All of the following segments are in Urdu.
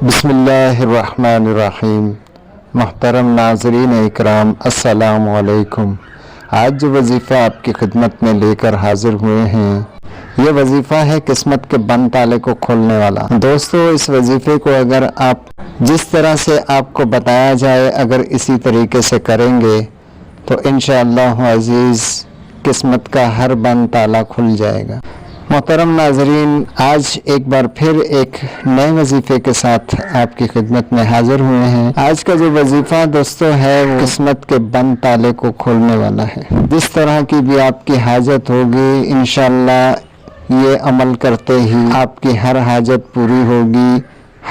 بسم اللہ الرحمن الرحیم۔ محترم ناظرین اکرام، السلام علیکم۔ آج جو وظیفہ آپ کی خدمت میں لے کر حاضر ہوئے ہیں، یہ وظیفہ ہے قسمت کے بند تالے کو کھولنے والا۔ دوستو، اس وظیفے کو اگر آپ جس طرح سے آپ کو بتایا جائے اگر اسی طریقے سے کریں گے تو انشاءاللہ عزیز قسمت کا ہر بند تالا کھل جائے گا۔ محترم ناظرین، آج ایک بار پھر ایک نئے وظیفے کے ساتھ آپ کی خدمت میں حاضر ہوئے ہیں۔ آج کا جو وظیفہ دوستو ہے وہ قسمت کے بند تالے کو کھولنے والا ہے۔ جس طرح کی بھی آپ کی حاجت ہوگی، انشاءاللہ یہ عمل کرتے ہی آپ کی ہر حاجت پوری ہوگی،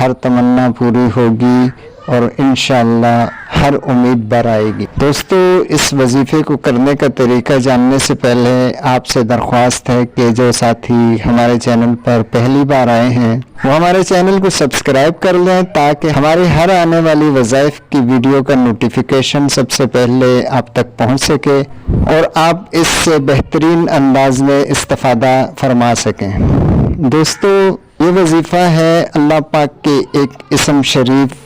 ہر تمنا پوری ہوگی اور انشاءاللہ ہر امید بر آئے گی۔ دوستو، اس وظیفے کو کرنے کا طریقہ جاننے سے پہلے آپ سے درخواست ہے کہ جو ساتھی ہمارے چینل پر پہلی بار آئے ہیں وہ ہمارے چینل کو سبسکرائب کر لیں تاکہ ہماری ہر آنے والی وظائف کی ویڈیو کا نوٹیفیکیشن سب سے پہلے آپ تک پہنچ سکے اور آپ اس سے بہترین انداز میں استفادہ فرما سکیں۔ دوستو، یہ وظیفہ ہے اللہ پاک کے ایک اسم شریف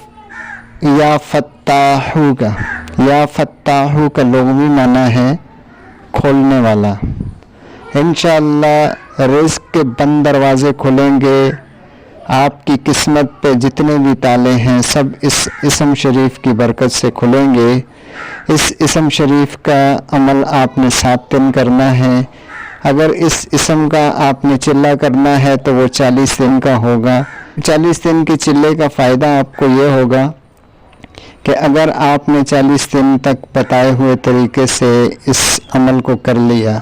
یا فتاحو کا۔ یا فتاحو کا لغوی معنی ہے کھولنے والا۔ انشاءاللہ رزق کے بند دروازے کھلیں گے، آپ کی قسمت پہ جتنے بھی تالے ہیں سب اس اسم شریف کی برکت سے کھلیں گے۔ اس اسم شریف کا عمل آپ نے 7 دن کرنا ہے۔ اگر اس اسم کا آپ نے چلہ کرنا ہے تو وہ 40 دن کا ہوگا۔ 40 دن کے چلے کا فائدہ آپ کو یہ ہوگا کہ اگر آپ نے 40 دن تک بتائے ہوئے طریقے سے اس عمل کو کر لیا،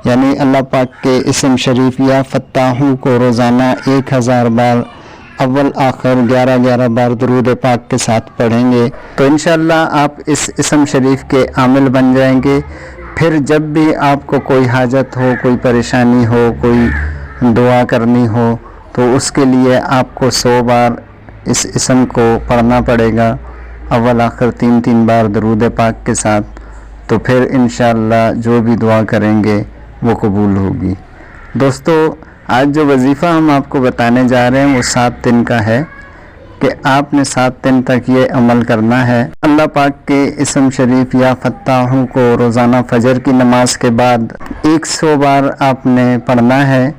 یعنی اللہ پاک کے اسم شریف یا فتاحو کو روزانہ 1000 بار اول آخر 11 بار درود پاک کے ساتھ پڑھیں گے تو انشاءاللہ آپ اس اسم شریف کے عامل بن جائیں گے۔ پھر جب بھی آپ کو کوئی حاجت ہو، کوئی پریشانی ہو، کوئی دعا کرنی ہو تو اس کے لیے آپ کو 100 بار اس اسم کو پڑھنا پڑے گا، اول آخر 3 بار درود پاک کے ساتھ، تو پھر انشاءاللہ جو بھی دعا کریں گے وہ قبول ہوگی۔ دوستو، آج جو وظیفہ ہم آپ کو بتانے جا رہے ہیں وہ 7 دن کا ہے کہ آپ نے 7 دن تک یہ عمل کرنا ہے۔ اللہ پاک کے اسم شریف یا فتاحو کو روزانہ فجر کی نماز کے بعد 100 بار آپ نے پڑھنا ہے۔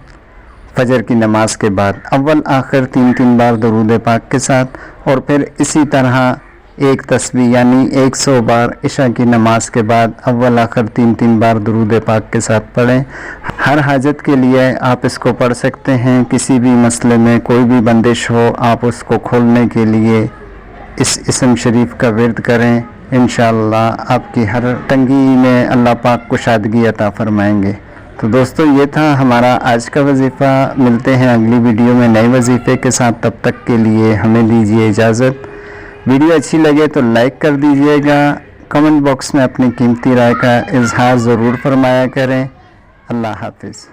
فجر کی نماز کے بعد اول آخر 3 بار درود پاک کے ساتھ، اور پھر اسی طرح ایک تسبیح یعنی 100 بار عشاء کی نماز کے بعد اول آخر 3 بار درود پاک کے ساتھ پڑھیں۔ ہر حاجت کے لیے آپ اس کو پڑھ سکتے ہیں۔ کسی بھی مسئلے میں کوئی بھی بندش ہو، آپ اس کو کھولنے کے لیے اس اسم شریف کا ورد کریں، انشاءاللہ آپ کی ہر تنگی میں اللہ پاک کشادگی عطا فرمائیں گے۔ تو دوستو، یہ تھا ہمارا آج کا وظیفہ۔ ملتے ہیں اگلی ویڈیو میں نئے وظیفے کے ساتھ، تب تک کے لیے ہمیں دیجیے اجازت۔ ویڈیو اچھی لگے تو لائک کر دیجیے گا، کمنٹ باکس میں اپنی قیمتی رائے کا اظہار ضرور فرمایا کریں۔ اللہ حافظ۔